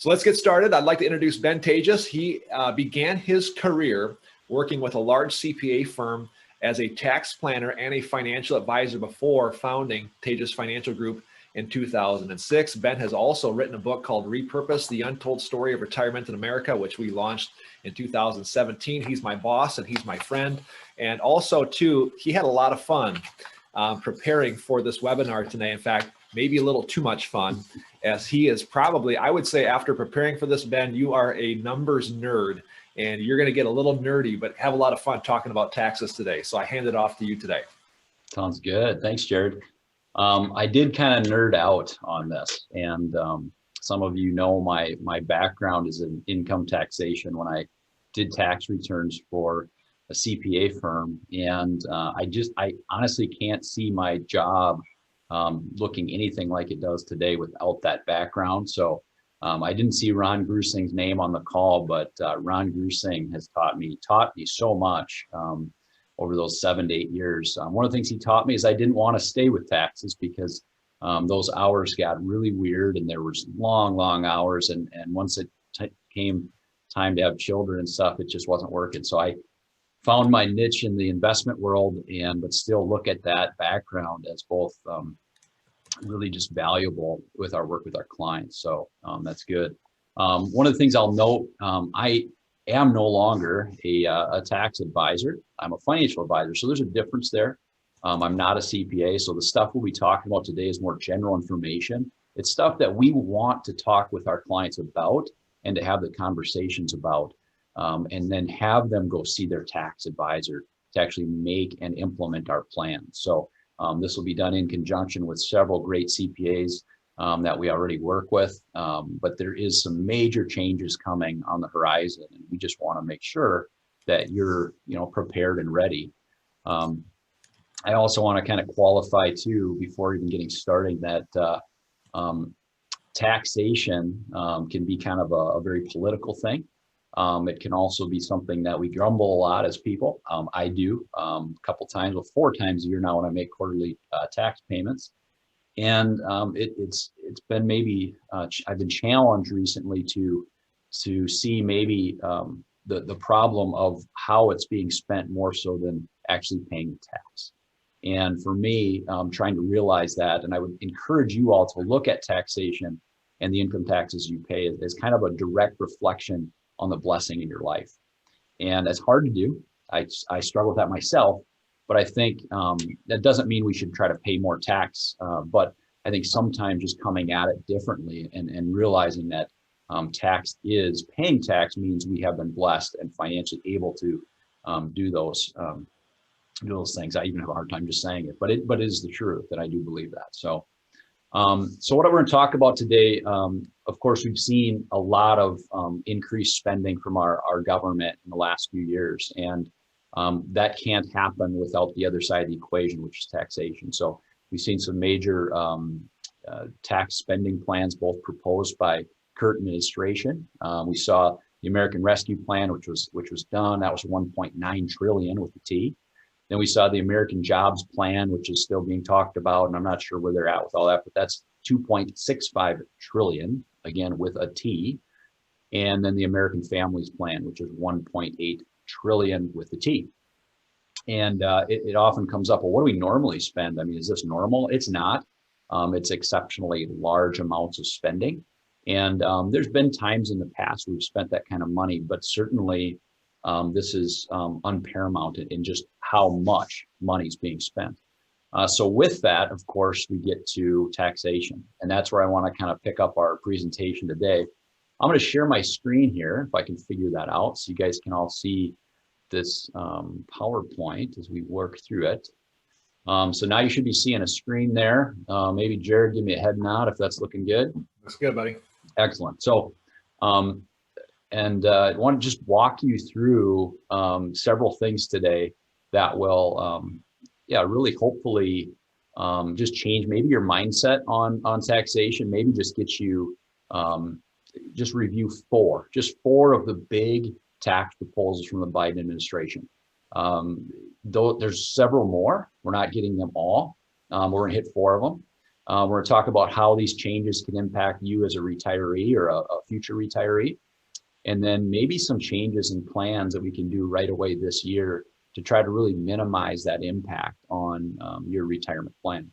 So let's get started. I'd like to introduce Ben Taatjes. He began his career working with a large CPA firm as a tax planner and a financial advisor before founding Taatjes Financial Group in 2006. Ben has also written a book called Repurpose, The Untold Story of Retirement in America, which we launched in 2017. He's my boss and he's my friend. And also, too, he had a lot of fun preparing for this webinar today. In fact, maybe a little too much fun, as he is probably, I would say, after preparing for this, Ben, you are a numbers nerd, and you're going to get a little nerdy, but have a lot of fun talking about taxes today. So I hand it off to you today. Sounds good. Thanks, Jared. I did kind of nerd out on this, and some of you know my background is in income taxation when I did tax returns for a CPA firm, and I honestly can't see my job looking anything like it does today without that background. So I didn't see Ron Grusing's name on the call, but Ron Grusing has taught me so much over those 7 to 8 years. One of the things he taught me is I didn't want to stay with taxes because those hours got really weird, and there was long hours. And once it came time to have children and stuff, it just wasn't working. So I found my niche in the investment world, but still look at that background as both really just valuable with our work with our clients. So that's good. One of the things I'll note, I am no longer a tax advisor. I'm a financial advisor. So there's a difference there. I'm not a CPA. So the stuff we'll be talking about today is more general information. It's stuff that we want to talk with our clients about and to have the conversations about, and then have them go see their tax advisor to actually make and implement our plan. So this will be done in conjunction with several great CPAs that we already work with, but there is some major changes coming on the horizon, and we just want to make sure that you're prepared and ready. I also want to kind of qualify too, before even getting started, that taxation can be kind of a very political thing. It can also be something that we grumble a lot as people. I do a couple times, well, 4 times a year now when I make quarterly tax payments. And it's been maybe, I've been challenged recently to see maybe the problem of how it's being spent more so than actually paying the tax. And for me, trying to realize that, and I would encourage you all to look at taxation and the income taxes you pay as kind of a direct reflection on the blessing in your life. And that's hard to do. I struggle with that myself, but I think that doesn't mean we should try to pay more tax. But I think sometimes just coming at it differently and realizing that paying tax means we have been blessed and financially able to do those things. I even have a hard time just saying it, but it is the truth, and I do believe that. So what we're going to talk about today, of course, we've seen a lot of increased spending from our government in the last few years, and that can't happen without the other side of the equation, which is taxation. So we've seen some major tax spending plans, both proposed by current administration. We saw the American Rescue Plan, which was done. That was 1.9 trillion with the T. Then we saw the American Jobs Plan, which is still being talked about, and I'm not sure where they're at with all that, but that's 2.65 trillion, again, with a T. And then the American Families Plan, which is 1.8 trillion with a T. And it often comes up, well, what do we normally spend? I mean, is this normal? It's not. It's exceptionally large amounts of spending. And there's been times in the past we've spent that kind of money, but certainly this is unparamount in just how much money is being spent. So with that, of course, we get to taxation. And that's where I want to kind of pick up our presentation today. I'm going to share my screen here, if I can figure that out, so you guys can all see this PowerPoint as we work through it. So now you should be seeing a screen there. Maybe Jared, give me a head nod if that's looking good. Looks good, buddy. Excellent. So, I want to just walk you through several things today that will, really hopefully just change maybe your mindset on taxation, maybe just get you, just review four of the big tax proposals from the Biden administration. Though there's several more, we're not getting them all. We're gonna hit 4 of them. We're going to talk about how these changes can impact you as a retiree or a future retiree. And then maybe some changes and plans that we can do right away this year to try to really minimize that impact on your retirement plan.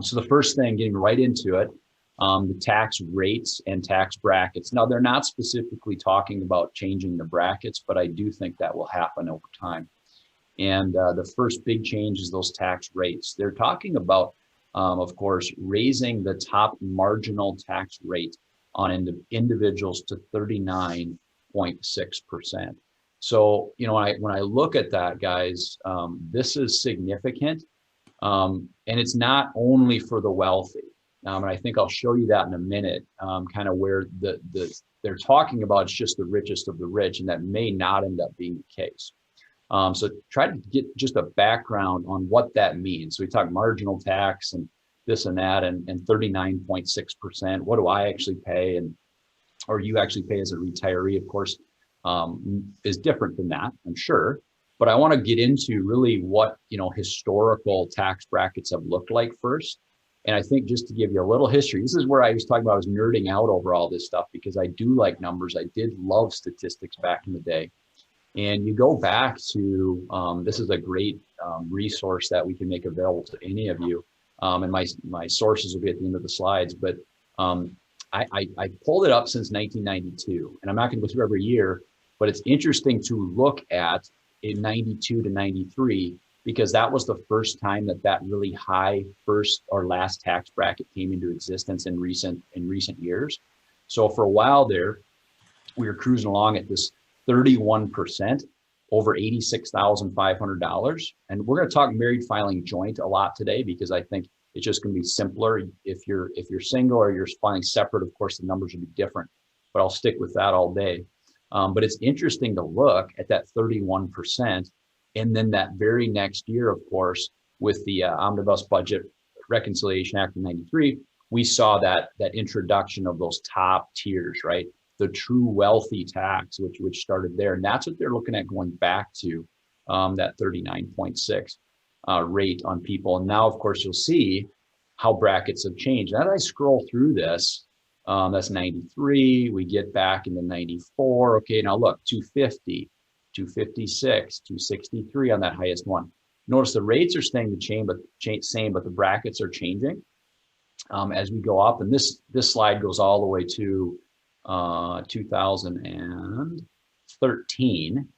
So the first thing, getting right into it, the tax rates and tax brackets. Now, they're not specifically talking about changing the brackets, but I do think that will happen over time. And the first big change is those tax rates. They're talking about, of course, raising the top marginal tax rate on individuals to 39.6%. So, when I look at that, guys, this is significant. And it's not only for the wealthy. And I think I'll show you that in a minute, kind of where they're talking about it's just the richest of the rich, and that may not end up being the case. So try to get just a background on what that means. So we talk marginal tax and this and that, and 39.6%. What do I actually pay, or you actually pay as a retiree? Of course, is different than that, I'm sure. But I want to get into really what historical tax brackets have looked like first. And I think just to give you a little history, this is where I was talking about I was nerding out over all this stuff, because I do like numbers. I did love statistics back in the day. And you go back to, this is a great resource that we can make available to any of you. And my sources will be at the end of the slides. But I pulled it up since 1992. And I'm not going to go through every year, but it's interesting to look at in 92 to 93, because that was the first time that really high first or last tax bracket came into existence in recent years. So for a while there, we were cruising along at this 31% over $86,500. And we're going to talk married filing joint a lot today, because I think it's just going to be simpler. If you're single or you're filing separate, of course, the numbers will be different, but I'll stick with that all day. But it's interesting to look at that 31%. And then that very next year, of course, with the Omnibus Budget Reconciliation Act of 93, we saw that introduction of those top tiers, right? The true wealthy tax, which started there. And that's what they're looking at going back to, that 39.6 rate on people. And now, of course, you'll see how brackets have changed. As I scroll through this, that's 93, we get back into 94. Okay, now look, 250, 256, 263 on that highest one. Notice the rates are staying the same, but the brackets are changing as we go up. And this slide goes all the way to 2013.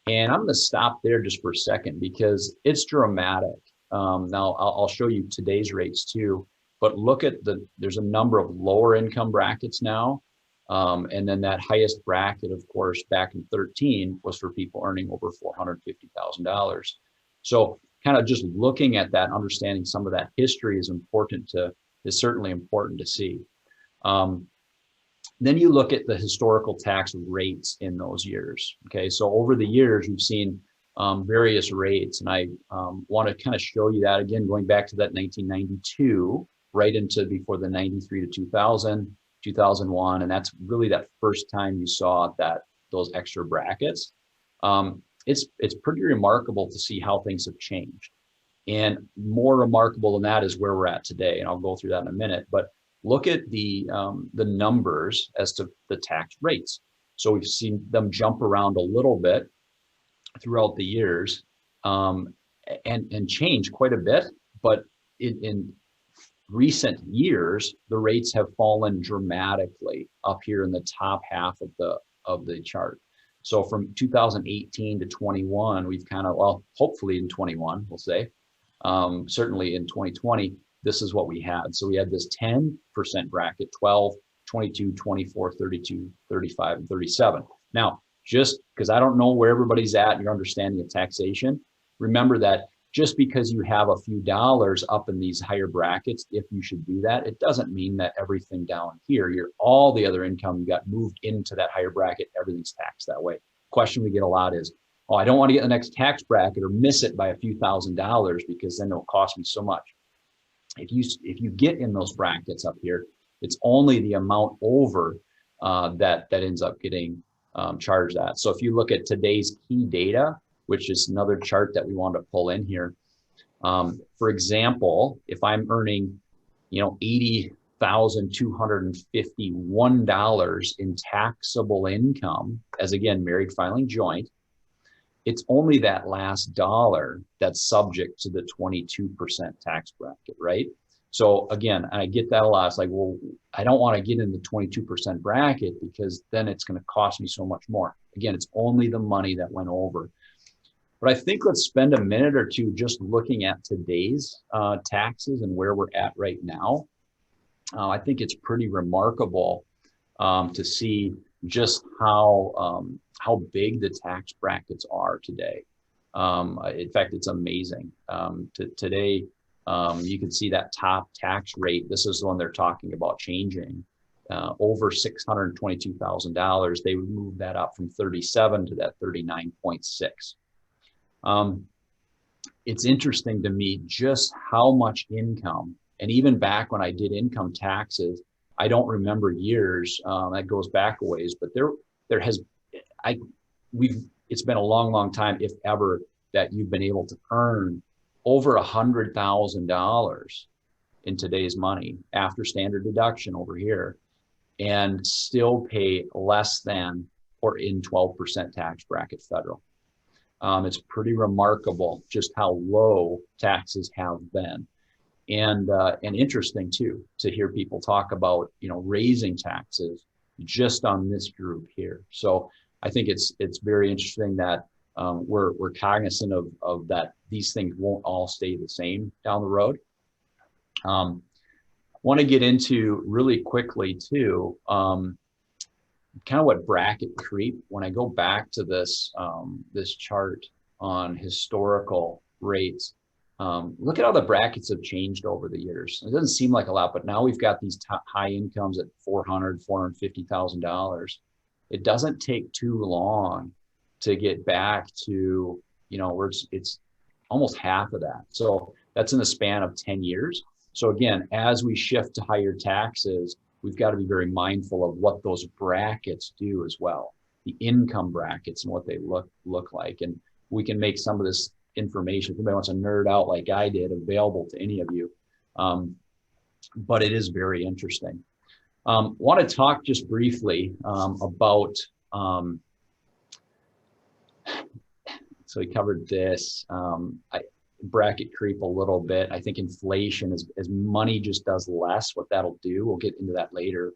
And I'm going to stop there just for a second, because it's dramatic. Now I'll show you today's rates too, but look at there's a number of lower income brackets now. And then that highest bracket, of course, back in 13 was for people earning over $450,000. So kind of just looking at that, understanding some of that history is certainly important to see. Then you look at the historical tax rates in those years. Okay, so over the years, we've seen various rates, and I want to kind of show you that again, going back to that 1992, right into before the 93 to 2000, 2001, and that's really that first time you saw those extra brackets. It's pretty remarkable to see how things have changed, and more remarkable than that is where we're at today, and I'll go through that in a minute. But look at the numbers as to the tax rates. So we've seen them jump around a little bit throughout the years, and change quite a bit. But in recent years, the rates have fallen dramatically up here in the top half of the chart. So from 2018 to 21, we've kind of, well, hopefully in 21, we'll say, certainly in 2020, this is what we had. So we had this 10% bracket, 12, 22, 24, 32, 35, and 37. Now, just because I don't know where everybody's at in your understanding of taxation, remember that just because you have a few dollars up in these higher brackets, if you should do that, it doesn't mean that everything down here, all the other income you got moved into that higher bracket, everything's taxed that way. Question we get a lot is, oh, I don't want to get the next tax bracket or miss it by a few $1,000s because then it'll cost me so much. If you get in those brackets up here, it's only the amount over that ends up getting charged at. So if you look at today's key data, which is another chart that we want to pull in here, For example, if I'm earning, $80,251 in taxable income as, again, married filing joint, it's only that last dollar that's subject to the 22% tax bracket, right? So again, I get that a lot. It's like, well, I don't want to get in the 22% bracket because then it's going to cost me so much more. Again, it's only the money that went over. But I think let's spend a minute or two just looking at today's taxes and where we're at right now. I think it's pretty remarkable to see just how big the tax brackets are today. In fact, it's amazing. Today, you can see that top tax rate. This is the one they're talking about changing. Over $622,000, they would move that up from 37 to that 39.6. It's interesting to me just how much income, and even back when I did income taxes, I don't remember years, that goes back a ways, but it's been a long, long time, if ever, that you've been able to earn over $100,000 in today's money after standard deduction over here and still pay less than or in 12% tax bracket federal. It's pretty remarkable just how low taxes have been. And interesting too, to hear people talk about, raising taxes just on this group here. So I think it's very interesting that we're cognizant of that. These things won't all stay the same down the road. Want to get into really quickly too, kind of what bracket creep. When I go back to this this chart on historical rates, look at how the brackets have changed over the years. It doesn't seem like a lot, but now we've got these high incomes at $450,000. It doesn't take too long to get back to, where it's almost half of that. So that's in the span of 10 years. So again, as we shift to higher taxes, we've got to be very mindful of what those brackets do as well, the income brackets and what they look like. And we can make some of this information, if anybody wants to nerd out like I did, available to any of you. But it is very interesting. Want to talk just briefly about, so we covered this, bracket creep a little bit. I think inflation, as money just does less, what that'll do, we'll get into that later.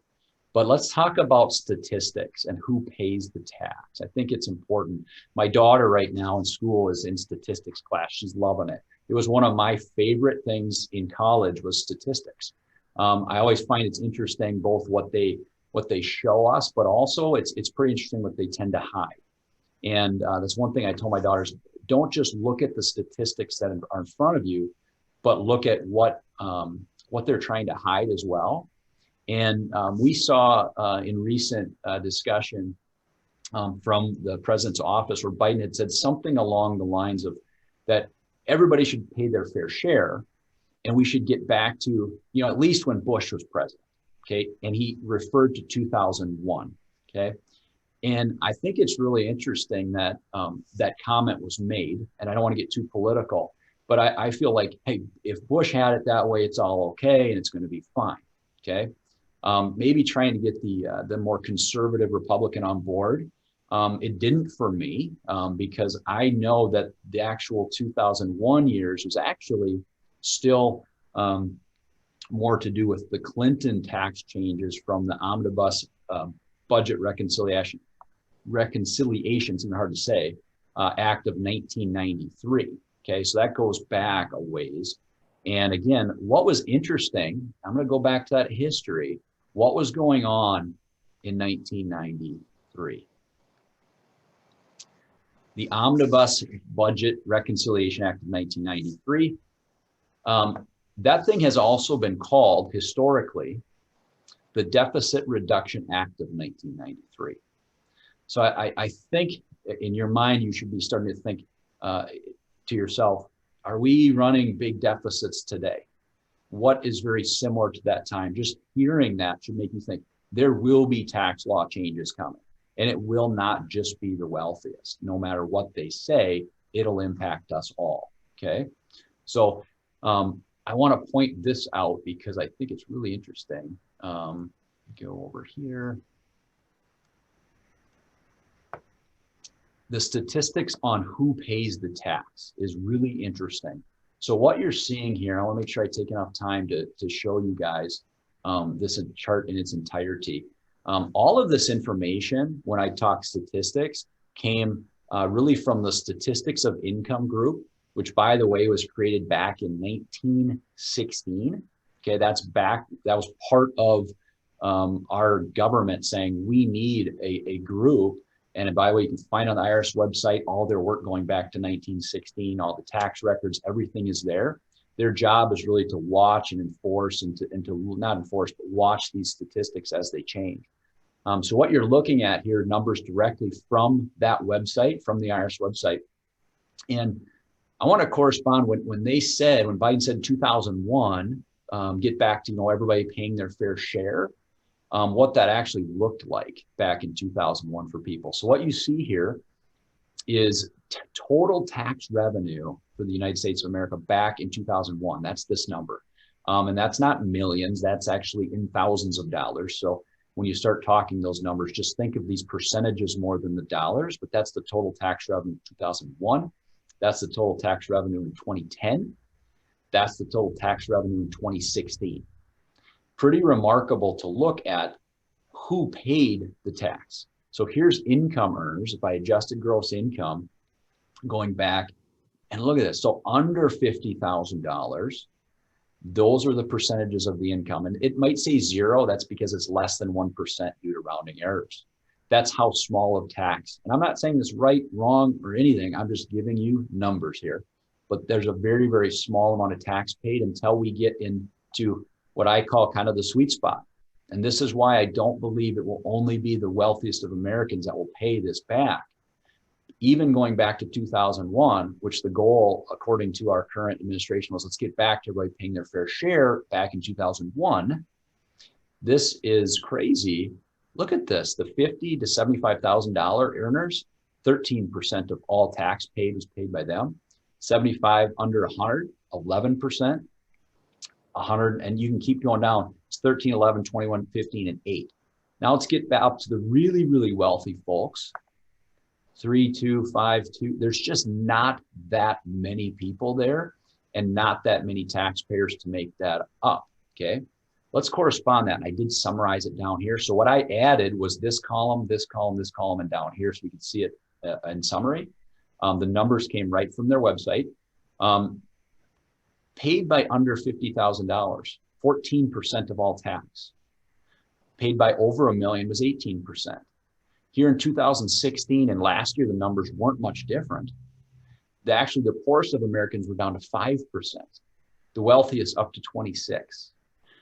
But let's talk about statistics and who pays the tax. I think it's important. My daughter right now in school is in statistics class. She's loving it. It was one of my favorite things in college was statistics. I always find it's interesting both what they show us, but also it's pretty interesting what they tend to hide. And that's one thing I told my daughters: don't just look at the statistics that are in front of you, but look at what they're trying to hide as well. And we saw in recent discussion from the president's office where Biden had said something along the lines of that everybody should pay their fair share, and we should get back to, at least when Bush was president. Okay. And he referred to 2001. Okay. And I think it's really interesting that that comment was made, and I don't want to get too political, but I feel like, hey, if Bush had it that way, it's all okay and it's going to be fine. Okay. Maybe trying to get the more conservative Republican on board. It didn't for me because I know that the actual 2001 years was actually still more to do with the Clinton tax changes from the omnibus budget reconciliation, it's hard to say, Act of 1993. Okay, so that goes back a ways. And again, what was interesting, I'm going to go back to that history. What was going on in 1993? The Omnibus Budget Reconciliation Act of 1993. That thing has also been called historically the Deficit Reduction Act of 1993. So I think in your mind, you should be starting to think to yourself, are we running big deficits today? What is very similar to that time? Just hearing that should make you think there will be tax law changes coming, and it will not just be the wealthiest. No matter what they say, it'll impact us all. Okay. So I want to point this out because I think it's really interesting. Go over here. The statistics on who pays the tax is really interesting. So what you're seeing here, I want to make sure I take enough time to show you guys this chart in its entirety. All of this information, when I talk statistics, came really from the Statistics of Income group, which, by the way, was created back in 1916. Okay, that was part of our government saying we need a group. And by the way, you can find on the IRS website all their work going back to 1916, all the tax records, everything is there. Their job is really to watch and enforce and to not enforce, but watch these statistics as they change. So what you're looking at here, numbers directly from that website, from the IRS website. And I want to correspond when Biden said 2001, get back to, everybody paying their fair share, what that actually looked like back in 2001 for people. So what you see here is total tax revenue for the United States of America back in 2001. That's this number. And that's not millions, that's actually in thousands of dollars. So when you start talking those numbers, just think of these percentages more than the dollars, but that's the total tax revenue in 2001. That's the total tax revenue in 2010. That's the total tax revenue in 2016. Pretty remarkable to look at who paid the tax. So here's income earners. If I adjusted gross income going back, and look at this. So under $50,000, those are the percentages of the income. And it might say zero. That's because it's less than 1% due to rounding errors. That's how small of tax. And I'm not saying this right, wrong, or anything. I'm just giving you numbers here. But there's a very, very small amount of tax paid until we get into what I call kind of the sweet spot. And this is why I don't believe it will only be the wealthiest of Americans that will pay this back. Even going back to 2001, which the goal, according to our current administration, was let's get back to everybody paying their fair share back in 2001. This is crazy. Look at this, the $50,000 to $75,000 earners, 13% of all tax paid is paid by them. 75 under 100, 11%. 100, and you can keep going down. It's 13, 11, 21, 15, and 8. Now let's get back up to the really, really wealthy folks. 3, 2, 5, 2. There's just not that many people there and not that many taxpayers to make that up, okay? Let's correspond that. And I did summarize it down here. So what I added was this column, this column, this column, and down here so we can see it in summary. The numbers came right from their website. Paid by under $50,000, 14% of all tax. Paid by over $1 million was 18%. Here in 2016 and last year, the numbers weren't much different. Actually, the poorest of Americans were down to 5%. The wealthiest up to 26%.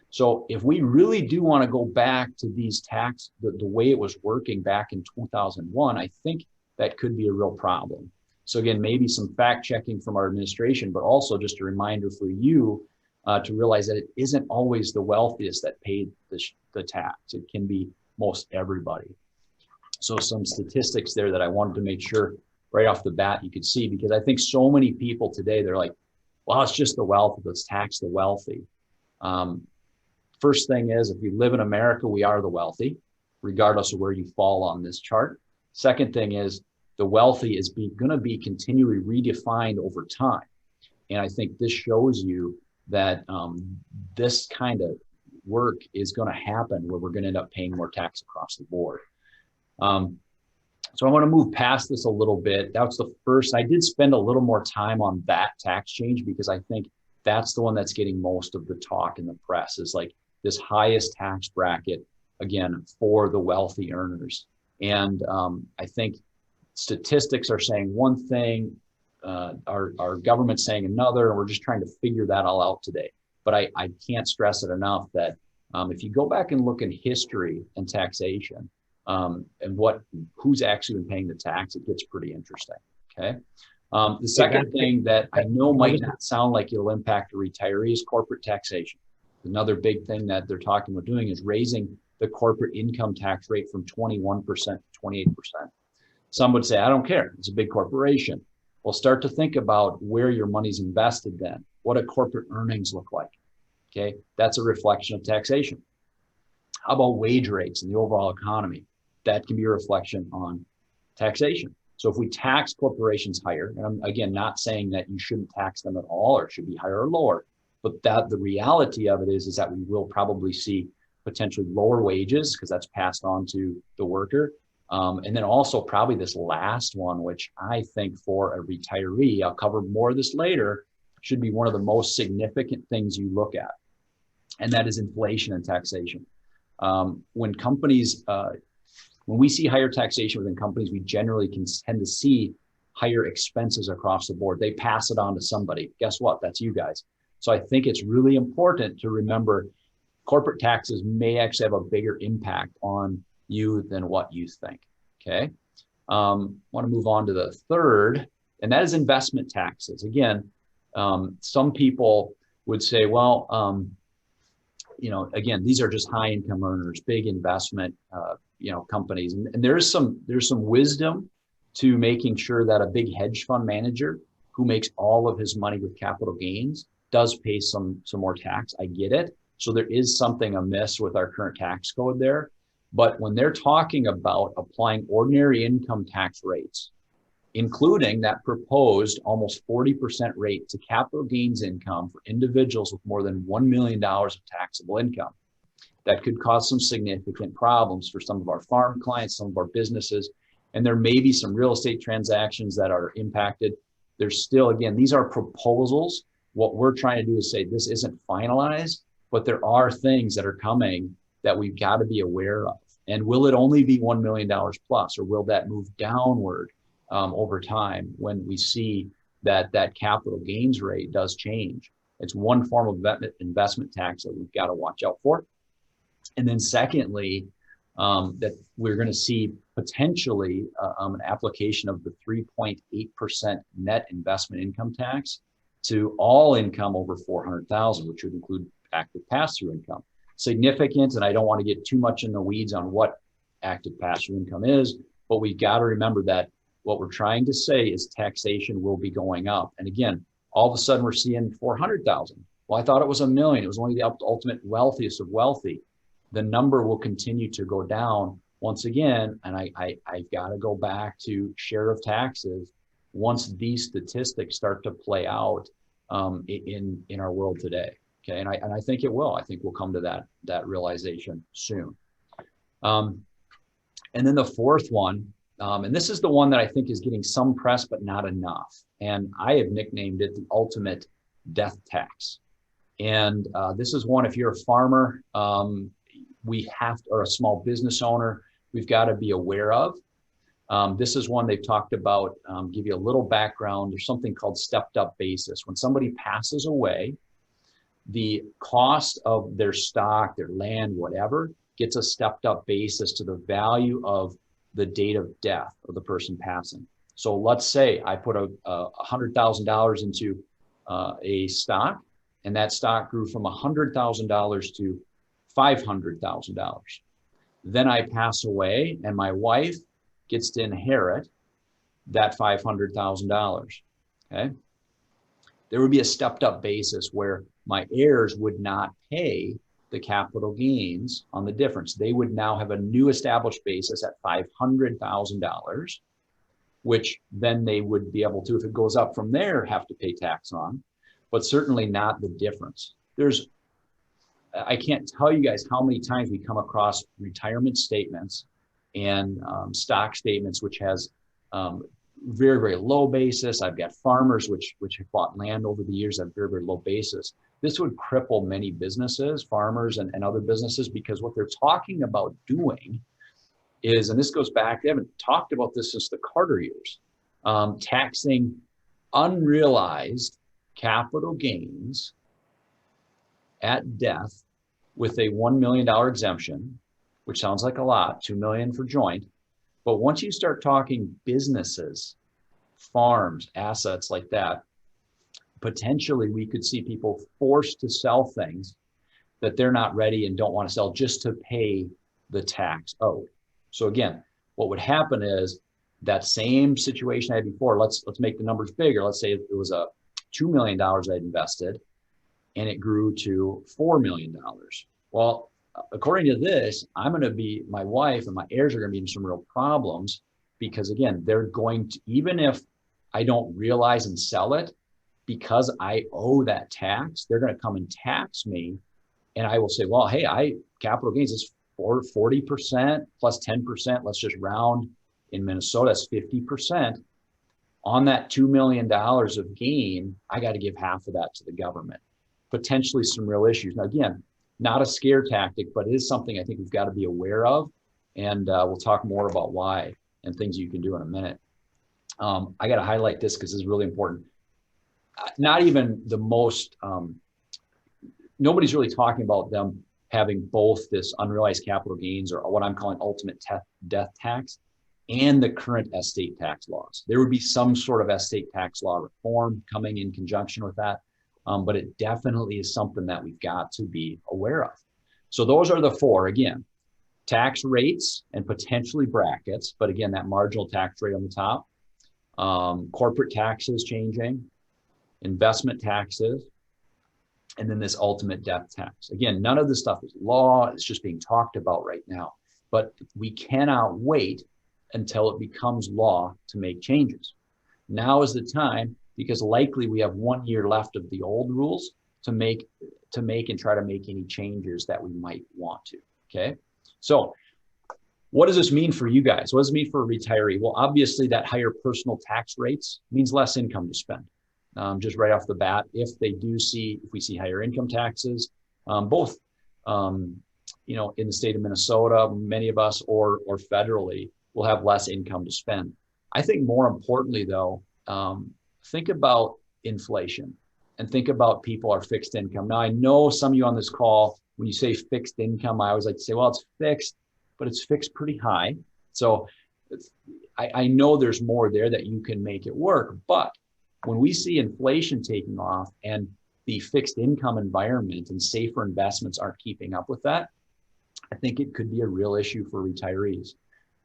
So if we really do want to go back to these tax, the way it was working back in 2001, I think that could be a real problem. So again, maybe some fact checking from our administration, but also just a reminder for you to realize that it isn't always the wealthiest that paid the tax. It can be most everybody. So some statistics there that I wanted to make sure right off the bat you could see, because I think so many people today, they're like, well, it's just the wealthy, let's tax the wealthy. First thing is, if you live in America, we are the wealthy, regardless of where you fall on this chart. Second thing is, the wealthy is going to be continually redefined over time. And I think this shows you that this kind of work is going to happen where we're going to end up paying more tax across the board. So I want to move past this a little bit. That's the first. I did spend a little more time on that tax change because I think that's the one that's getting most of the talk in the press, is like this highest tax bracket, again, for the wealthy earners. And I think statistics are saying one thing, our government's saying another, and we're just trying to figure that all out today. But I can't stress it enough that if you go back and look in history and taxation and who's actually been paying the tax, it gets pretty interesting, okay? The second thing that I know might not sound like it'll impact a retiree is corporate taxation. Another big thing that they're talking about doing is raising the corporate income tax rate from 21% to 28%. Some would say, I don't care, it's a big corporation. Well, start to think about where your money's invested then. What do corporate earnings look like? Okay, that's a reflection of taxation. How about wage rates in the overall economy? That can be a reflection on taxation. So if we tax corporations higher, and I'm again not saying that you shouldn't tax them at all or it should be higher or lower, but that the reality of it is that we will probably see potentially lower wages because that's passed on to the worker. And then also probably this last one, which I think for a retiree, I'll cover more of this later, should be one of the most significant things you look at. And that is inflation and taxation. When companies, when we see higher taxation within companies, we generally can tend to see higher expenses across the board. They pass it on to somebody. Guess what? That's you guys. So I think it's really important to remember corporate taxes may actually have a bigger impact on you than what you think. Okay. Want to move on to the third, and that is investment taxes. Again, some people would say, well, you know, again, these are just high income earners, big investment, you know, companies. And there's some wisdom to making sure that a big hedge fund manager who makes all of his money with capital gains does pay some more tax. I get it. So there is something amiss with our current tax code there. But when they're talking about applying ordinary income tax rates, including that proposed almost 40% rate to capital gains income for individuals with more than $1 million of taxable income, that could cause some significant problems for some of our farm clients, some of our businesses, and there may be some real estate transactions that are impacted. There's still, again, these are proposals. What we're trying to do is say this isn't finalized, but there are things that are coming that we've got to be aware of. And will it only be $1 million plus, or will that move downward over time when we see that that capital gains rate does change? It's one form of investment tax that we've got to watch out for. And then secondly, that we're going to see potentially an application of the 3.8% net investment income tax to all income over 400,000, which would include active pass-through income. Significant, and I don't want to get too much in the weeds on what active pass-through income is, but we've got to remember that what we're trying to say is taxation will be going up. And again, all of a sudden we're seeing 400,000. Well, I thought it was $1 million. It was only the ultimate wealthiest of wealthy. The number will continue to go down once again. And I've got to go back to share of taxes once these statistics start to play out in our world today. Okay, and I think it will. I think we'll come to that realization soon. And then the fourth one, and this is the one that I think is getting some press, but not enough. And I have nicknamed it the ultimate death tax. And this is one, if you're a farmer, we have to, or a small business owner, we've got to be aware of. This is one they've talked about, give you a little background. There's something called stepped up basis. When somebody passes away, the cost of their stock, their land, whatever, gets a stepped up basis to the value of the date of death of the person passing. So let's say I put $100,000 into a stock, and that stock grew from $100,000 to $500,000. Then I pass away, and my wife gets to inherit that $500,000. Okay, there would be a stepped up basis where my heirs would not pay the capital gains on the difference. They would now have a new established basis at $500,000, which then they would be able to, if it goes up from there, have to pay tax on, but certainly not the difference. I can't tell you guys how many times we come across retirement statements and stock statements, which has very, very low basis. I've got farmers which have bought land over the years at very, very low basis. This would cripple many businesses, farmers and other businesses, because what they're talking about doing is, and this goes back, they haven't talked about this since the Carter years, taxing unrealized capital gains at death with a $1 million exemption, which sounds like a lot, $2 million for joint. But once you start talking businesses, farms, assets like that, potentially we could see people forced to sell things that they're not ready and don't want to sell just to pay the tax owed. So again, what would happen is that same situation I had before, let's make the numbers bigger. Let's say it was a $2 million I'd invested, and it grew to $4 million. Well, according to this, my wife and my heirs are going to be in some real problems because, again, they're going to, even if I don't realize and sell it, because I owe that tax, they're going to come and tax me. And I will say, well, hey, capital gains is 40% plus 10%. Let's just round. In Minnesota, that's 50%. On that $2 million of gain, I got to give half of that to the government. Potentially some real issues. Now, again, not a scare tactic, but it is something I think we've got to be aware of. And we'll talk more about why and things you can do in a minute. I got to highlight this because it's really important. Not even the most, nobody's really talking about them having both this unrealized capital gains, or what I'm calling ultimate death tax, and the current estate tax laws. There would be some sort of estate tax law reform coming in conjunction with that, but it definitely is something that we've got to be aware of. So those are the four. Again, tax rates and potentially brackets, but again, that marginal tax rate on the top, corporate taxes changing, investment taxes, and then this ultimate death tax. Again, none of this stuff is law. It's just being talked about right now, but we cannot wait until it becomes law to make changes. Now is the time, because likely we have 1 year left of the old rules to make and try to make any changes that we might want to. Okay. So what does this mean for you guys? What does it mean for a retiree? Well, obviously that higher personal tax rates means less income to spend. Just right off the bat, if we see higher income taxes, both, in the state of Minnesota, many of us, or federally, will have less income to spend. I think more importantly, though, think about inflation and think about people are fixed income. Now, I know some of you on this call, when you say fixed income, I always like to say, well, it's fixed, but it's fixed pretty high. So I know there's more there that you can make it work. But when we see inflation taking off and the fixed income environment and safer investments aren't keeping up with that, I think it could be a real issue for retirees.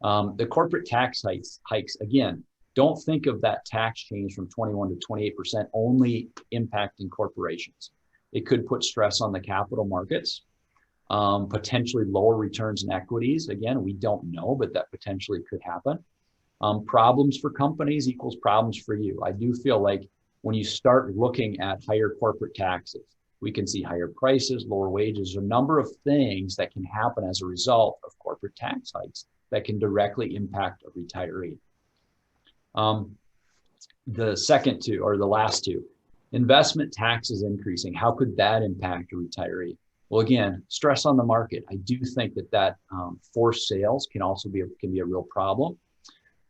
The corporate tax hikes, again, don't think of that tax change from 21 to 28% only impacting corporations. It could put stress on the capital markets, potentially lower returns in equities. Again, we don't know, but that potentially could happen. Problems for companies equals problems for you. I do feel like when you start looking at higher corporate taxes, we can see higher prices, lower wages, a number of things that can happen as a result of corporate tax hikes that can directly impact a retiree. The second two, or the last two, investment taxes increasing. How could that impact a retiree? Well, again, stress on the market. I do think that forced sales can also be a real problem.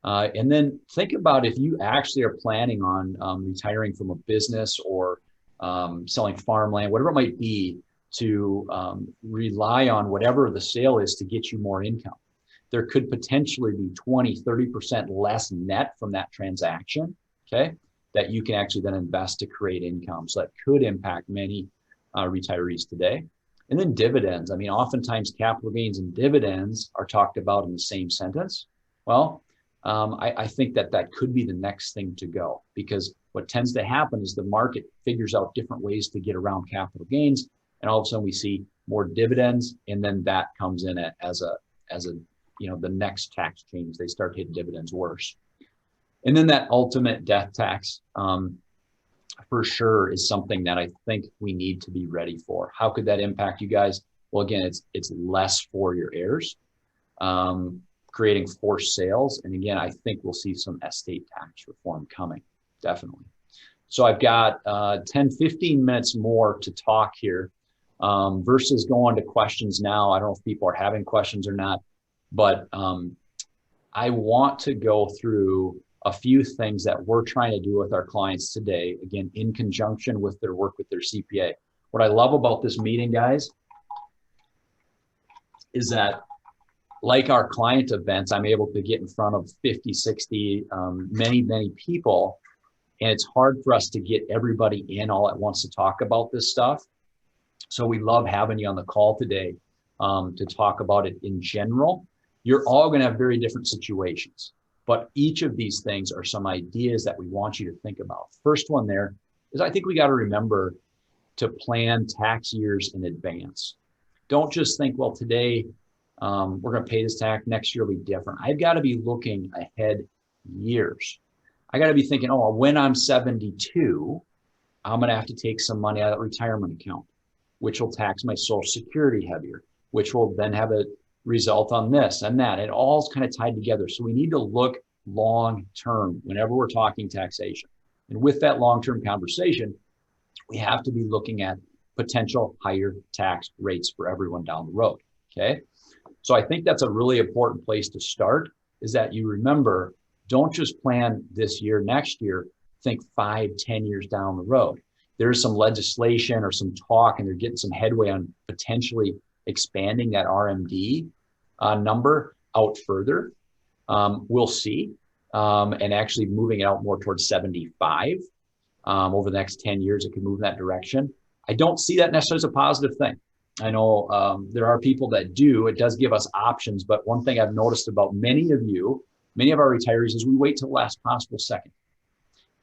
And then think about if you actually are planning on retiring from a business or selling farmland, whatever it might be, to rely on whatever the sale is to get you more income. There could potentially be 20, 30% less net from that transaction, okay, that you can actually then invest to create income. So that could impact many retirees today. And then dividends. I mean, oftentimes capital gains and dividends are talked about in the same sentence. Well, I think that could be the next thing to go, because what tends to happen is the market figures out different ways to get around capital gains, and all of a sudden we see more dividends, and then that comes in as a the next tax change. They start hitting dividends worse. And then that ultimate death tax, for sure, is something that I think we need to be ready for. How could that impact you guys? Well, again, it's less for your heirs, creating forced sales. And again, I think we'll see some estate tax reform coming, definitely. So I've got 10, 15 minutes more to talk here versus going to questions now. I don't know if people are having questions or not, but I want to go through a few things that we're trying to do with our clients today, again, in conjunction with their work with their CPA. What I love about this meeting, guys, is that like our client events, I'm able to get in front of 50, 60, many people. And it's hard for us to get everybody in all at once to talk about this stuff. So we love having you on the call today to talk about it in general. You're all going to have very different situations, but each of these things are some ideas that we want you to think about. First one there is I think we got to remember to plan tax years in advance. Don't just think, well, today we're going to pay this tax, next year will be different. I've got to be looking ahead years. I got to be thinking, oh, when I'm 72, I'm going to have to take some money out of that retirement account, which will tax my Social Security heavier, which will then have a result on this and that. It all's kind of tied together. So we need to look long term whenever we're talking taxation. And with that long-term conversation, we have to be looking at potential higher tax rates for everyone down the road. Okay. So I think that's a really important place to start, is that you remember, don't just plan this year, next year, think 5, 10 years down the road. There's some legislation or some talk, and they're getting some headway on potentially expanding that RMD number out further. We'll see. And actually moving it out more towards 75 over the next 10 years, it could move in that direction. I don't see that necessarily as a positive thing. I know there are people that do. It does give us options. But one thing I've noticed about many of our retirees, is we wait till the last possible second.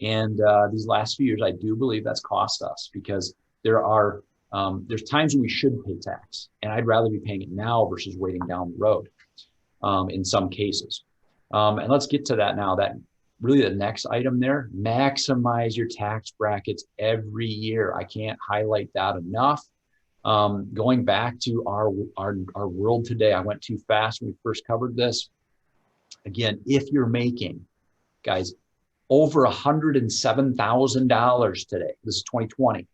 And these last few years, I do believe that's cost us, because there's times when we should pay tax, and I'd rather be paying it now versus waiting down the road in some cases. And let's get to that now. That really the next item there, maximize your tax brackets every year. I can't highlight that enough. Going back to our world today, I went too fast when we first covered this. Again, if you're making, guys, over $107,000 today, this is 2020,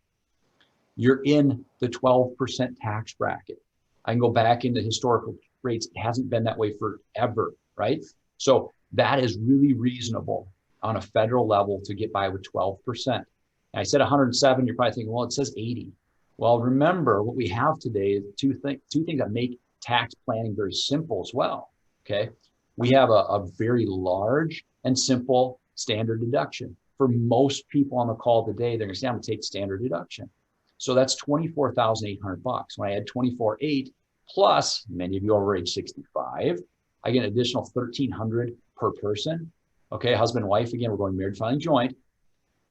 you're in the 12% tax bracket. I can go back into historical rates. It hasn't been that way forever, right? So that is really reasonable on a federal level to get by with 12%. And I said 107, you're probably thinking, well, it says 80. Well, remember what we have today is two things that make tax planning very simple as well, okay? We have a very large and simple standard deduction. For most people on the call today, they're gonna say, I'm gonna take standard deduction. So that's $24,800. When I add 24,800 plus, many of you over age 65, I get an additional $1,300 per person. Okay, husband, wife, again, we're going married filing joint.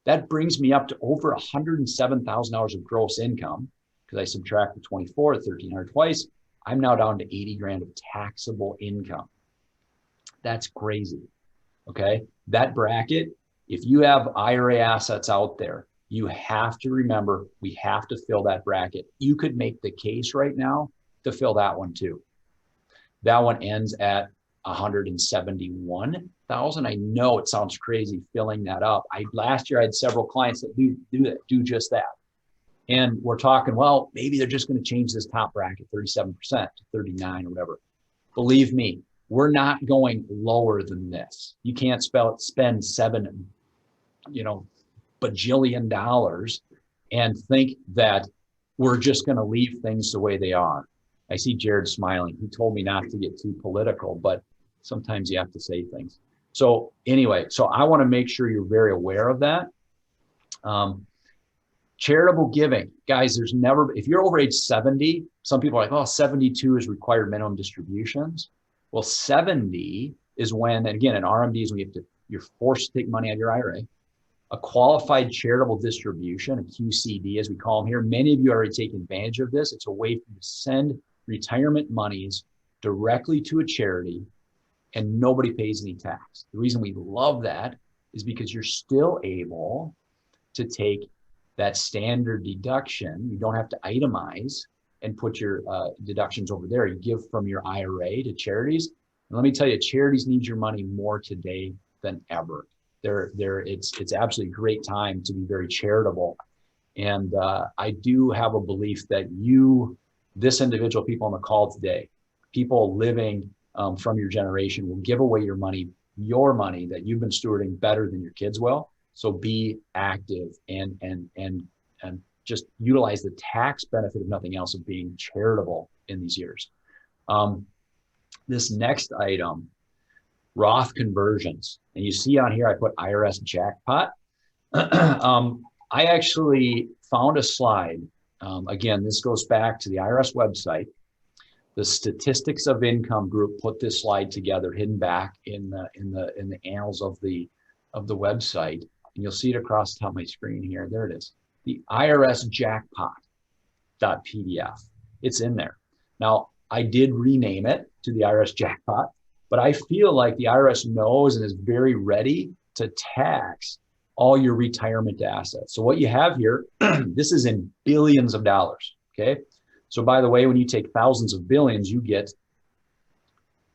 That brings me up to over $107,000 of gross income, because I subtract the 24, 1,300 twice. I'm now down to 80 grand of taxable income. That's crazy. Okay, that bracket, if you have IRA assets out there, you have to remember, we have to fill that bracket. You could make the case right now to fill that one too. That one ends at 171,000. I know it sounds crazy filling that up. Last year I had several clients that do just that. And we're talking, well, maybe they're just going to change this top bracket 37% to 39 or whatever. Believe me, we're not going lower than this. You can't spend $7 bajillion dollars and think that we're just going to leave things the way they are. I see Jared smiling. He told me not to get too political, but sometimes you have to say things. So anyway, so I want to make sure you're very aware of that. Charitable giving, guys, if you're over age 70, some people are like, oh, 72 is required minimum distributions. Well, 70 is when, and again, in RMDs, you're forced to take money out of your IRA. A qualified charitable distribution, a QCD, as we call them here. Many of you already take advantage of this. It's a way for you to send retirement monies directly to a charity and nobody pays any tax. The reason we love that is because you're still able to take that standard deduction. You don't have to itemize and put your deductions over there. You give from your IRA to charities. And let me tell you, charities need your money more today than ever. It's absolutely a great time to be very charitable. And I do have a belief that this individual, people on the call today, people living from your generation will give away your money that you've been stewarding better than your kids will. So be active and just utilize the tax benefit, if nothing else, of being charitable in these years. This next item, Roth conversions. And you see on here, I put IRS Jackpot. I actually found a slide. Again, this goes back to the IRS website. The Statistics of Income group put this slide together, hidden back in the annals of the website. and you'll see it across the top of my screen here. There it is. The IRS Jackpot.pdf. It's in there. Now, I did rename it to the IRS Jackpot, but I feel like the IRS knows and is very ready to tax all your retirement assets. So what you have here, this is in billions of dollars, okay? So by the way, when you take thousands of billions, you get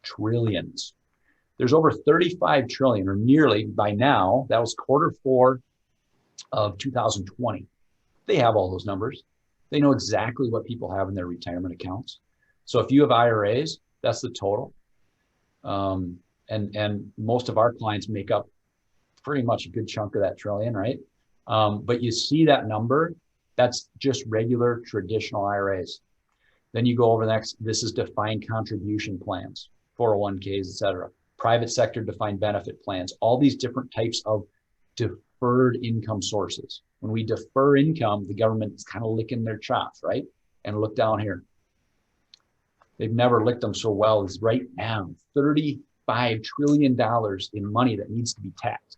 trillions. There's over 35 trillion, or nearly by now. That was Q4 of 2020. They have all those numbers. They know exactly what people have in their retirement accounts. So if you have IRAs, that's the total. And most of our clients make up pretty much a good chunk of that trillion, right? But you see that number, that's just regular traditional IRAs. Then you go over the next, this is defined contribution plans, 401ks, et cetera. Private sector defined benefit plans, all these different types of deferred income sources. When we defer income, the government is kind of licking their chops, right? And look down here. They've never licked them so well as right now, $35 trillion in money that needs to be taxed.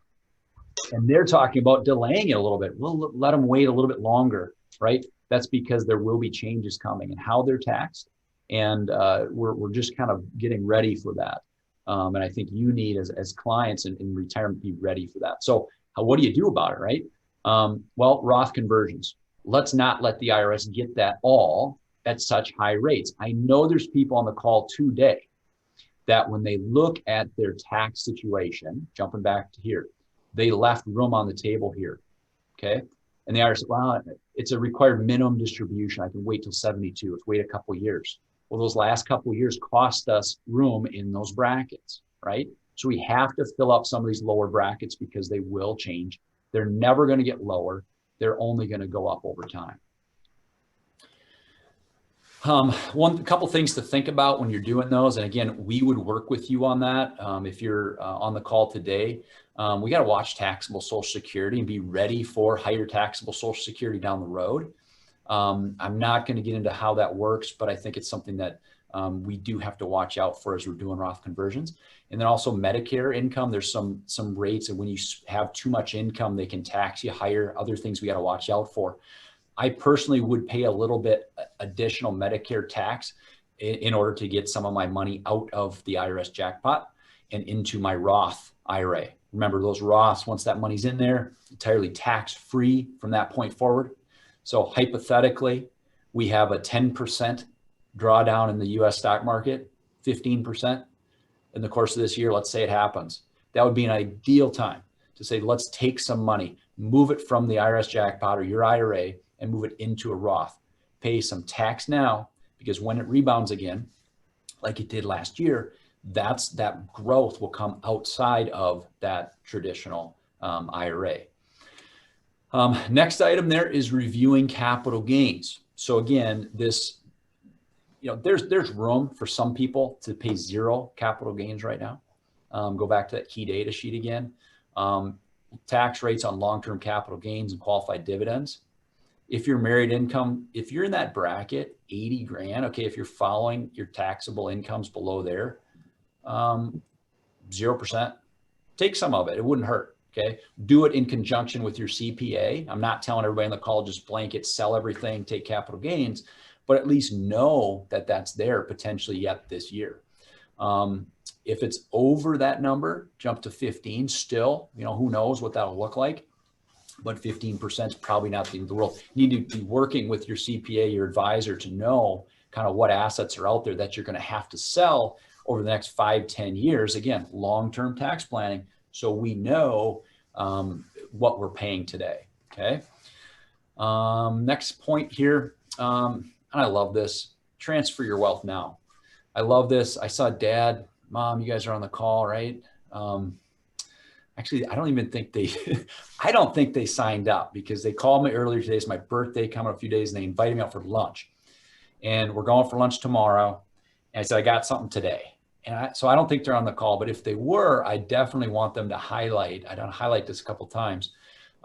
And they're talking about delaying it a little bit. We'll let them wait a little bit longer, right? That's because there will be changes coming in how they're taxed. And we're just kind of getting ready for that. And I think you need, as clients in retirement, be ready for that. So what do you do about it, right? Well, Roth conversions. Let's not let the IRS get that all at such high rates. I know there's people on the call today that when they look at their tax situation, jumping back to here, they left room on the table here, okay? And the IRS said, well, it's a required minimum distribution. I can wait till 72. Let's wait a couple of years. Well, those last couple of years cost us room in those brackets, right? So we have to fill up some of these lower brackets because they will change. They're never going to get lower. They're only going to go up over time. A couple things to think about when you're doing those. And again, we would work with you on that. If you're on the call today, we got to watch taxable Social Security and be ready for higher taxable Social Security down the road. I'm not going to get into how that works, but I think it's something that we do have to watch out for as we're doing Roth conversions. And then also Medicare income, there's some rates, and when you have too much income, they can tax you higher. Other things we got to watch out for. I personally would pay a little bit additional Medicare tax in order to get some of my money out of the IRS jackpot and into my Roth IRA. Remember, those Roths, once that money's in there, entirely tax-free from that point forward. So hypothetically, we have a 10% drawdown in the US stock market, 15% in the course of this year. Let's say it happens. That would be an ideal time to say, let's take some money, move it from the IRS jackpot or your IRA and move it into a Roth. Pay some tax now, because when it rebounds again, like it did last year, that growth will come outside of that traditional IRA. Next item there is reviewing capital gains. So again, this, there's room for some people to pay zero capital gains right now. Go back to that key data sheet again. Tax rates on long-term capital gains and qualified dividends. If you're married income, if you're in that bracket, 80 grand, okay, if you're following your taxable incomes below there, 0%, take some of it. It wouldn't hurt, okay? Do it in conjunction with your CPA. I'm not telling everybody on the call, just blanket, sell everything, take capital gains, but at least know that that's there potentially yet this year. If it's over that number, jump to 15 still, who knows what that'll look like. But 15% is probably not the end of the world. You need to be working with your CPA, your advisor, to know kind of what assets are out there that you're going to have to sell over the next 5-10 years. Again, long-term tax planning, so we know what we're paying today. Okay. Next point here, and I love this: transfer your wealth now. I love this. I saw Dad, Mom, you guys are on the call, right? Actually, I don't even think I don't think they signed up, because they called me earlier today. It's my birthday coming up a few days, and they invited me out for lunch. And we're going for lunch tomorrow. And I said, I got something today. And so I don't think they're on the call, but if they were, I definitely want them to highlight. I don't highlight this a couple of times.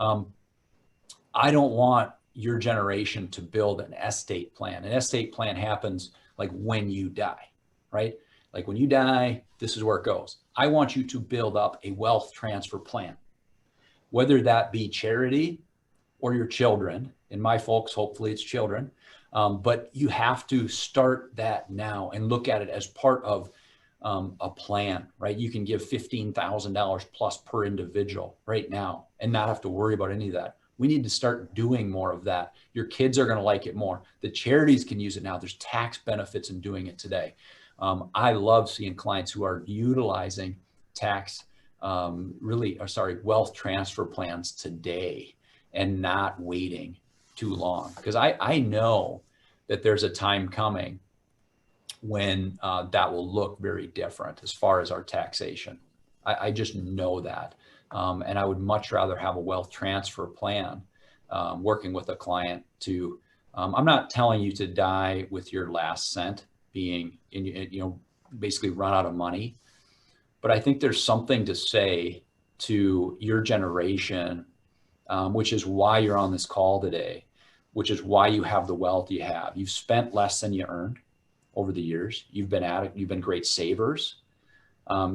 I don't want your generation to build an estate plan. An estate plan happens like when you die, right? Like when you die, this is where it goes. I want you to build up a wealth transfer plan. whether that be charity or your children. And my folks, hopefully it's children. But you have to start that now and look at it as part of a plan, right? You can give $15,000 plus per individual right now and not have to worry about any of that. We need to start doing more of that. Your kids are going to like it more. The charities can use it now. There's tax benefits in doing it today. I love seeing clients who are utilizing wealth transfer plans today and not waiting too long. Because I know that there's a time coming when that will look very different as far as our taxation. I just know that. And I would much rather have a wealth transfer plan working with a client to, I'm not telling you to die with your last cent being, basically run out of money. But I think there's something to say to your generation, which is why you're on this call today, which is why you have the wealth you have. You've spent less than you earned over the years. You've been great savers.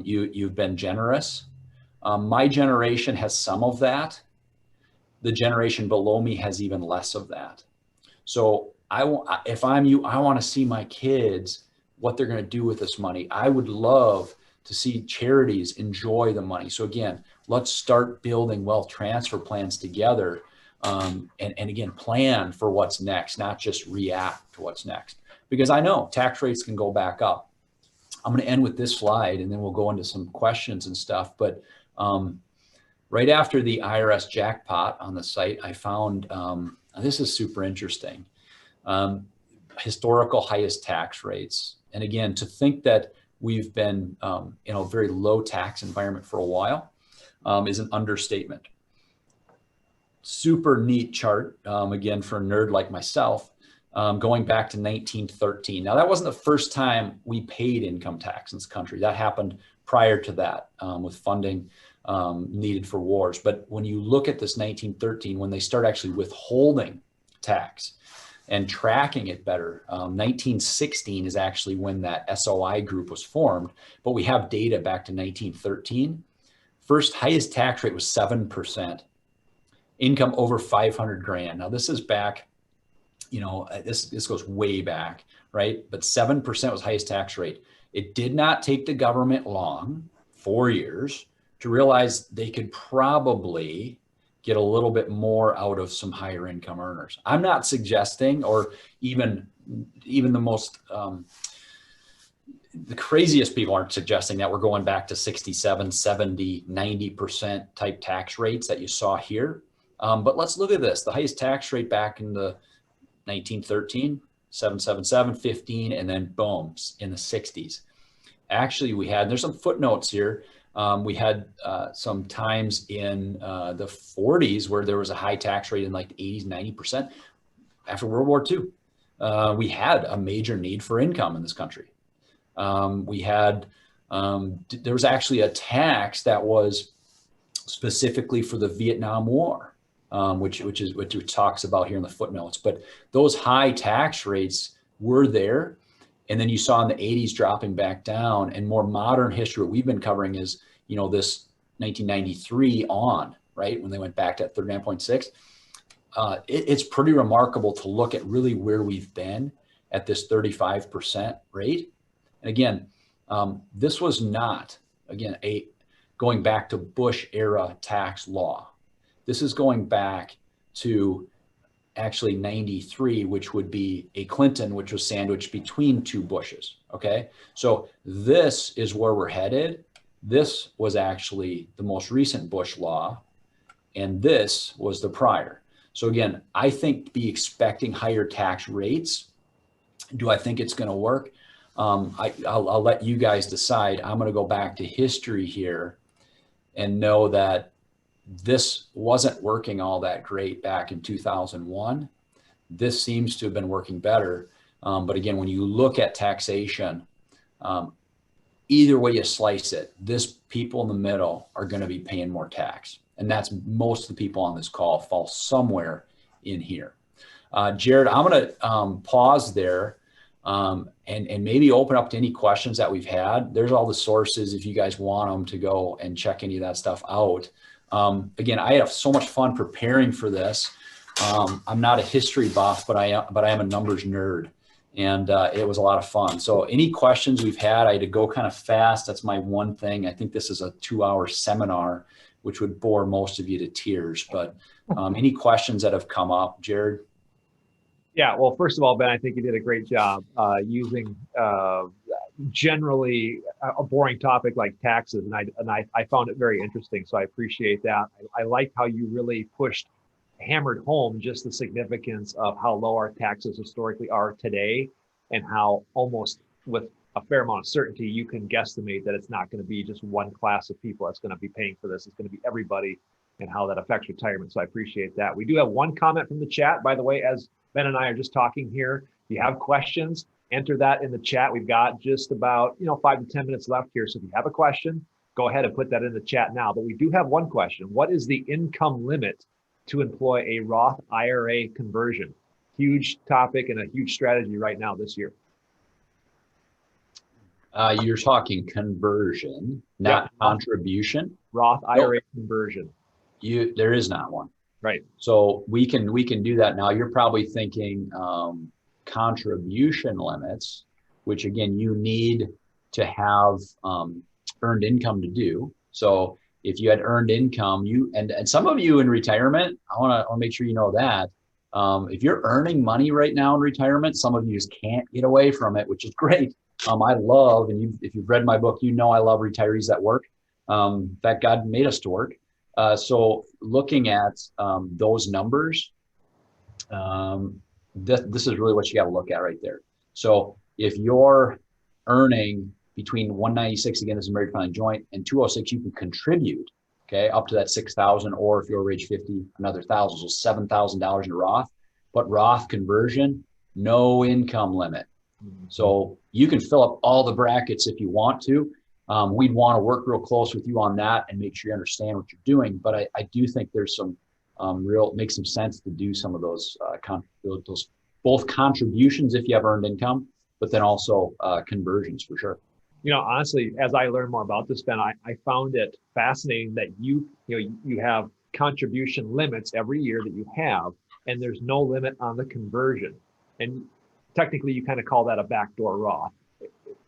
You've been generous. My generation has some of that. The generation below me has even less of that. So if I'm you, I want to see my kids, what they're going to do with this money. I would love to see charities enjoy the money. So again, let's start building wealth transfer plans together. And again, plan for what's next, not just react to what's next. Because I know tax rates can go back up. I'm going to end with this slide and then we'll go into some questions and stuff. But right after the IRS jackpot on the site, I found, this is super interesting, historical highest tax rates. And again, to think that we've been in a very low tax environment for a while is an understatement. Super neat chart, again, for a nerd like myself, going back to 1913. Now, that wasn't the first time we paid income tax in this country. That happened prior to that with funding needed for wars. But when you look at this 1913, when they start actually withholding tax and tracking it better, 1916 is actually when that SOI group was formed. But we have data back to 1913. First highest tax rate was 7%. Income over 500 grand. Now this is back, this goes way back, right? But 7% was highest tax rate. It did not take the government long, 4 years, to realize they could probably get a little bit more out of some higher income earners. I'm not suggesting, or even the most, the craziest people aren't suggesting that we're going back to 67, 70, 90% type tax rates that you saw here. But let's look at this. The highest tax rate back in the 1913, 777, 15, and then boom, in the 60s. Actually, there's some footnotes here. We had some times in the 40s where there was a high tax rate in like the 80s, 90%. After World War II, we had a major need for income in this country. There was actually a tax that was specifically for the Vietnam War. Which talks about here in the footnotes. But those high tax rates were there. And then you saw in the 80s dropping back down, and more modern history, what we've been covering is, this 1993 on, right? When they went back to 39.6. It's pretty remarkable to look at really where we've been at this 35% rate. And again, this was not, again, going back to Bush era tax law. This is going back to actually 93, which would be a Clinton, which was sandwiched between two Bushes. Okay. So this is where we're headed. This was actually the most recent Bush law, and this was the prior. So again, I think be expecting higher tax rates. Do I think it's going to work? I'll let you guys decide. I'm going to go back to history here and know that this wasn't working all that great back in 2001. This seems to have been working better. But again, when you look at taxation, either way you slice it, people in the middle are going to be paying more tax. And that's most of the people on this call fall somewhere in here. Jared, I'm going to pause there and maybe open up to any questions that we've had. There's all the sources if you guys want them to go and check any of that stuff out. Again, I have so much fun preparing for this. I'm not a history buff, but I am a numbers nerd, and it was a lot of fun. So any questions we've had, I had to go kind of fast. That's my one thing. I think this is a 2-hour seminar, which would bore most of you to tears. But any questions that have come up, Jared? Yeah, well, first of all, Ben, I think you did a great job using generally a boring topic like taxes, and I found it very interesting. So I appreciate that. I like how you really hammered home just the significance of how low our taxes historically are today, and how almost with a fair amount of certainty you can guesstimate that it's not going to be just one class of people that's going to be paying for this. It's going to be everybody, and how that affects retirement. So I appreciate that. We do have one comment from the chat, by the way, as Ben and I are just talking here. If you have questions, enter that in the chat. We've got just about 5 to 10 minutes left here. So if you have a question, go ahead and put that in the chat now. But we do have one question. What is the income limit to employ a Roth IRA conversion? Huge topic and a huge strategy right now this year. You're talking conversion, not contribution. Roth IRA conversion. There is not one. Right. So we can do that now. You're probably thinking contribution limits, which again, you need to have earned income to do. So if you had earned income, and some of you in retirement, I want to make sure you know that if you're earning money right now in retirement, some of you just can't get away from it, which is great. I love, and if you've read my book, I love retirees that work. In fact, God made us to work. So looking at those numbers, this is really what you got to look at right there. So if you're earning between 196, again, this is married filing joint, and 206, you can contribute, okay, up to that 6,000, or if you're over age 50, another 1,000, so $7,000 in Roth. But Roth conversion, no income limit. So you can fill up all the brackets if you want to. We'd want to work real close with you on that and make sure you understand what you're doing. But I do think there's some makes some sense to do some of those both contributions if you have earned income, but then also conversions for sure. Honestly, as I learned more about this, Ben, I found it fascinating that you have contribution limits every year that you have, and there's no limit on the conversion. And technically, you kind of call that a backdoor Roth.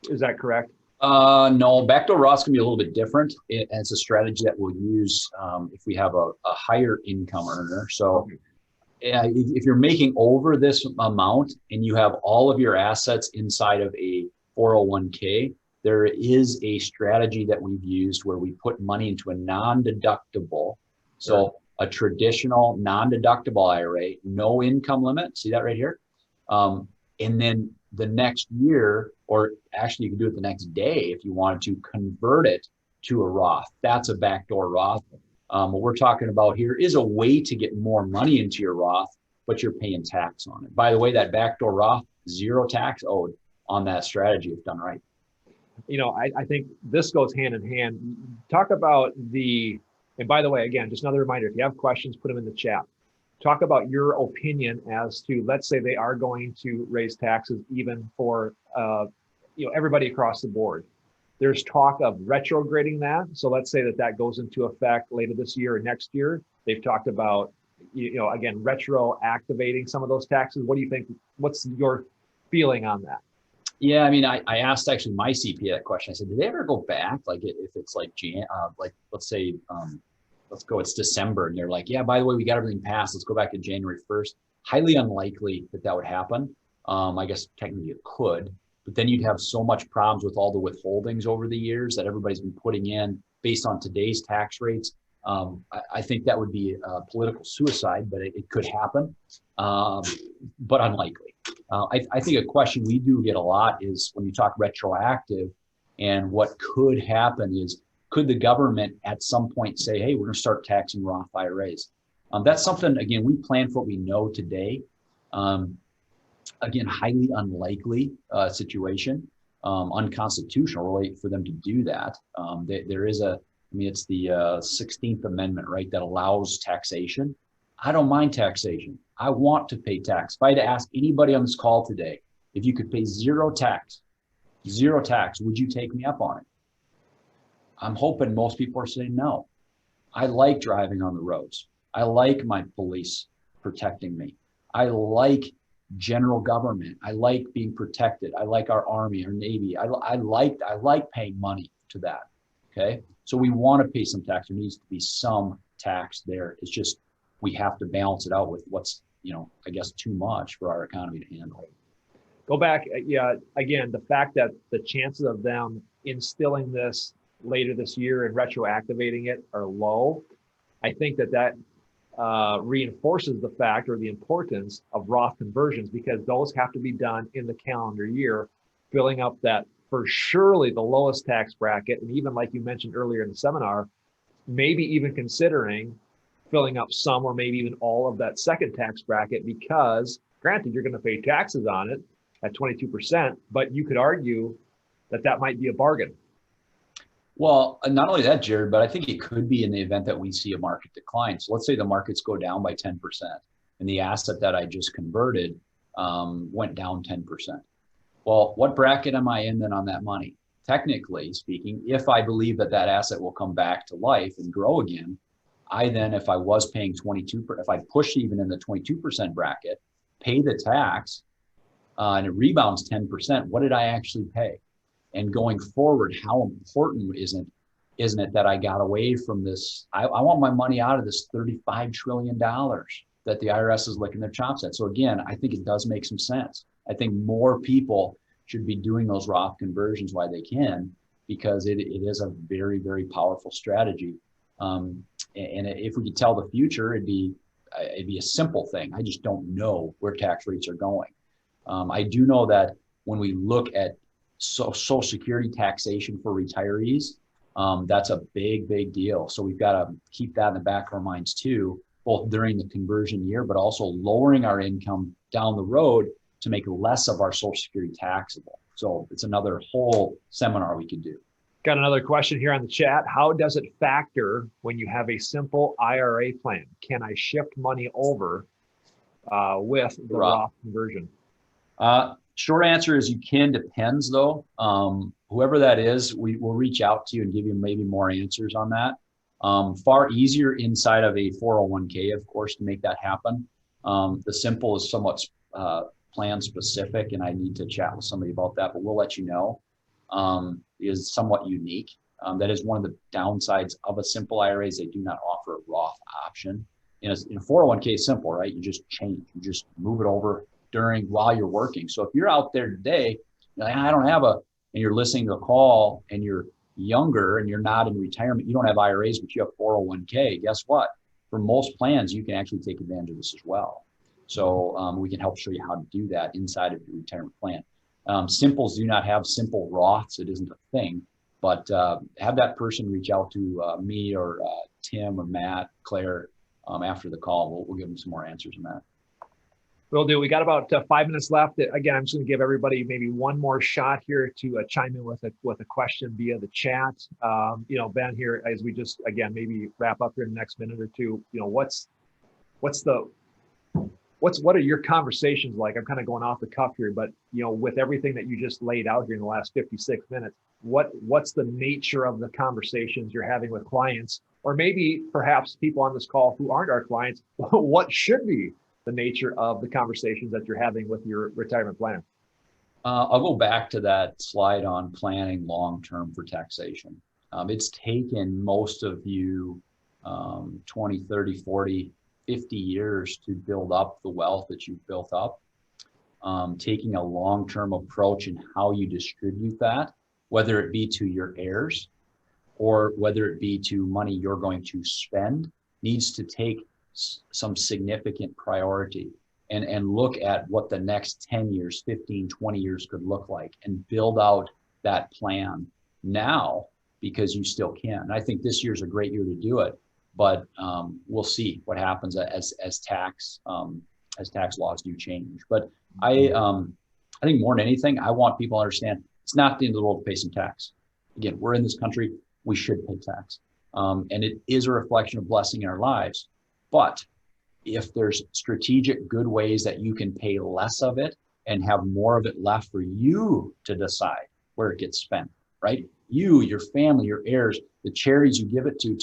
Is that correct? No, backdoor Roth's gonna be a little bit different. It's a strategy that we'll use if we have a higher income earner. So if you're making over this amount and you have all of your assets inside of a 401k, there is a strategy that we've used where we put money into a non-deductible. So a traditional non-deductible IRA, no income limit. See that right here? And then the next year, or actually you can do it the next day if you wanted to convert it to a Roth. That's a backdoor Roth. What we're talking about here is a way to get more money into your Roth, but you're paying tax on it. By the way, that backdoor Roth, zero tax owed on that strategy if done right. I think this goes hand in hand. Talk about and by the way, again, just another reminder, if you have questions, put them in the chat. Talk about your opinion as to, let's say they are going to raise taxes even for everybody across the board. There's talk of retrograding that. So let's say that goes into effect later this year or next year. They've talked about, again, retroactivating some of those taxes. What do you think? What's your feeling on that? Yeah, I mean, I asked actually my CPA that question. I said, did they ever go back? Like if it's like, let's say, it's December, and they're like, yeah, by the way, we got everything passed. Let's go back to January 1st. Highly unlikely that would happen. I guess technically it could, but then you'd have so much problems with all the withholdings over the years that everybody's been putting in based on today's tax rates. I think that would be political suicide, but it could happen, but unlikely. I think a question we do get a lot is when you talk retroactive, and what could happen is, could the government at some point say, hey, we're going to start taxing Roth IRAs? That's something, again, we plan for what we know today. Again, highly unlikely situation, unconstitutional really for them to do that. There is it's the 16th Amendment, right, that allows taxation. I don't mind taxation. I want to pay tax. If I had to ask anybody on this call today, if you could pay zero tax, would you take me up on it? I'm hoping most people are saying no. I like driving on the roads. I like my police protecting me. I like general government. I like being protected. I like our Army, our Navy. I like paying money to that. Okay. So we want to pay some tax. There needs to be some tax there. It's just, we have to balance it out with what's, I guess too much for our economy to handle. Go back. Yeah. Again, the fact that the chances of them instilling this later this year and retroactivating it are low. I think that reinforces the fact or the importance of Roth conversions, because those have to be done in the calendar year, filling up that for surely the lowest tax bracket. And even like you mentioned earlier in the seminar, maybe even considering filling up some or maybe even all of that second tax bracket, because granted, you're going to pay taxes on it at 22%, but you could argue that might be a bargain. Well, not only that, Jared, but I think it could be in the event that we see a market decline. So let's say the markets go down by 10% and the asset that I just converted went down 10%. Well, what bracket am I in then on that money? Technically speaking, if I believe that asset will come back to life and grow again, I then, if I was paying 22, if I push even in the 22% bracket, pay the tax and it rebounds 10%, what did I actually pay? And going forward, how important isn't it that I got away from this? I want my money out of this $35 trillion that the IRS is licking their chops at. So again, I think it does make some sense. I think more people should be doing those Roth conversions while they can, because it is a very, very powerful strategy. And if we could tell the future, it'd be a simple thing. I just don't know where tax rates are going. I do know that when we look at Social Security taxation for retirees, that's a big, big deal. So we've got to keep that in the back of our minds too, both during the conversion year, but also lowering our income down the road to make less of our Social Security taxable. So it's another whole seminar we could do. Got another question here on the chat. How does it factor when you have a simple IRA plan? Can I shift money over with the Roth conversion? Short answer is you can. Depends though. Whoever that is, we will reach out to you and give you maybe more answers on that. Far easier inside of a 401k, of course, to make that happen. The simple is somewhat plan specific, and I need to chat with somebody about that, but we'll let you know. Is somewhat unique. That is one of the downsides of a simple IRA is they do not offer a Roth option. In a 401k is simple, right? You just change, you just move it over while you're working. So if you're out there today, you're like, I don't have and you're listening to the call and you're younger and you're not in retirement, you don't have IRAs, but you have 401k, guess what? For most plans, you can actually take advantage of this as well. So we can help show you how to do that inside of your retirement plan. Simples do not have simple Roths. It isn't a thing, but have that person reach out to me or Tim or Matt, Claire after the call. We'll give them some more answers on that. Will do. We got about 5 minutes left. Again, I'm just going to give everybody maybe one more shot here to chime in with a question via the chat. Ben, here as we just again maybe wrap up here in the next minute or two. What are your conversations like? I'm kind of going off the cuff here, but with everything that you just laid out here in the last 56 minutes, what's the nature of the conversations you're having with clients, or maybe perhaps people on this call who aren't our clients? What should be the nature of the conversations that you're having with your retirement plan? I'll go back to that slide on planning long-term for taxation. It's taken most of you 20, 30, 40, 50 years to build up the wealth that you've built up. Taking a long-term approach in how you distribute that, whether it be to your heirs or whether it be to money you're going to spend, needs to take some significant priority and look at what the next 10 years, 15, 20 years could look like and build out that plan now because you still can. And I think this year's a great year to do it, but we'll see what happens as tax laws do change. But I think more than anything, I want people to understand it's not the end of the world to pay some tax. Again, we're in this country, we should pay tax. And it is a reflection of blessing in our lives. But if there's strategic good ways that you can pay less of it and have more of it left for you to decide where it gets spent, right? You, your family, your heirs, the charities you give it to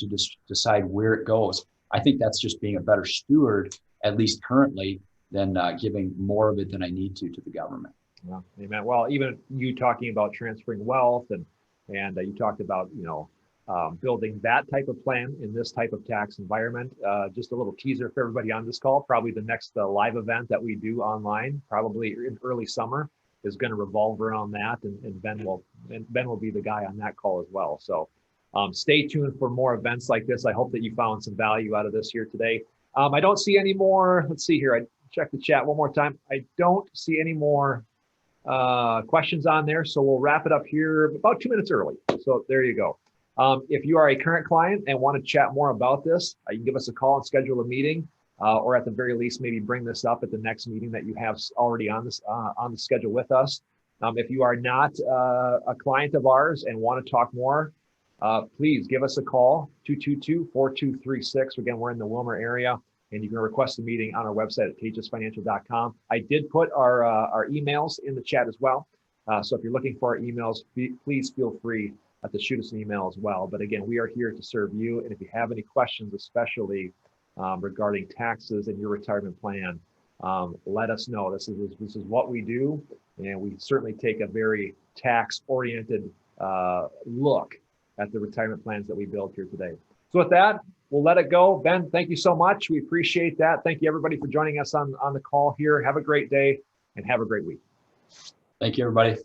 decide where it goes. I think that's just being a better steward, at least currently, than giving more of it than I need to the government. Yeah, amen. Well, even you talking about transferring wealth and you talked about, building that type of plan in this type of tax environment. Just a little teaser for everybody on this call. Probably the next live event that we do online, probably in early summer, is going to revolve around that, and Ben will be the guy on that call as well. So stay tuned for more events like this. I hope that you found some value out of this here today. I don't see any more. Let's see here. I check the chat one more time. I don't see any more questions on there. So we'll wrap it up here about 2 minutes early. So there you go. If you are a current client and want to chat more about this, you can give us a call and schedule a meeting, or at the very least, maybe bring this up at the next meeting that you have already on the schedule with us. If you are not a client of ours and want to talk more, please give us a call, 222-4236. Again, we're in the Wilmer area, and you can request a meeting on our website at taatjesfinancial.com. I did put our emails in the chat as well. So if you're looking for our emails, please feel free to shoot us an email as well. But again, we are here to serve you. And if you have any questions, especially regarding taxes and your retirement plan, let us know. This is what we do. And we certainly take a very tax-oriented look at the retirement plans that we build here today. So with that, we'll let it go. Ben, thank you so much. We appreciate that. Thank you, everybody, for joining us on the call here. Have a great day and have a great week. Thank you, everybody.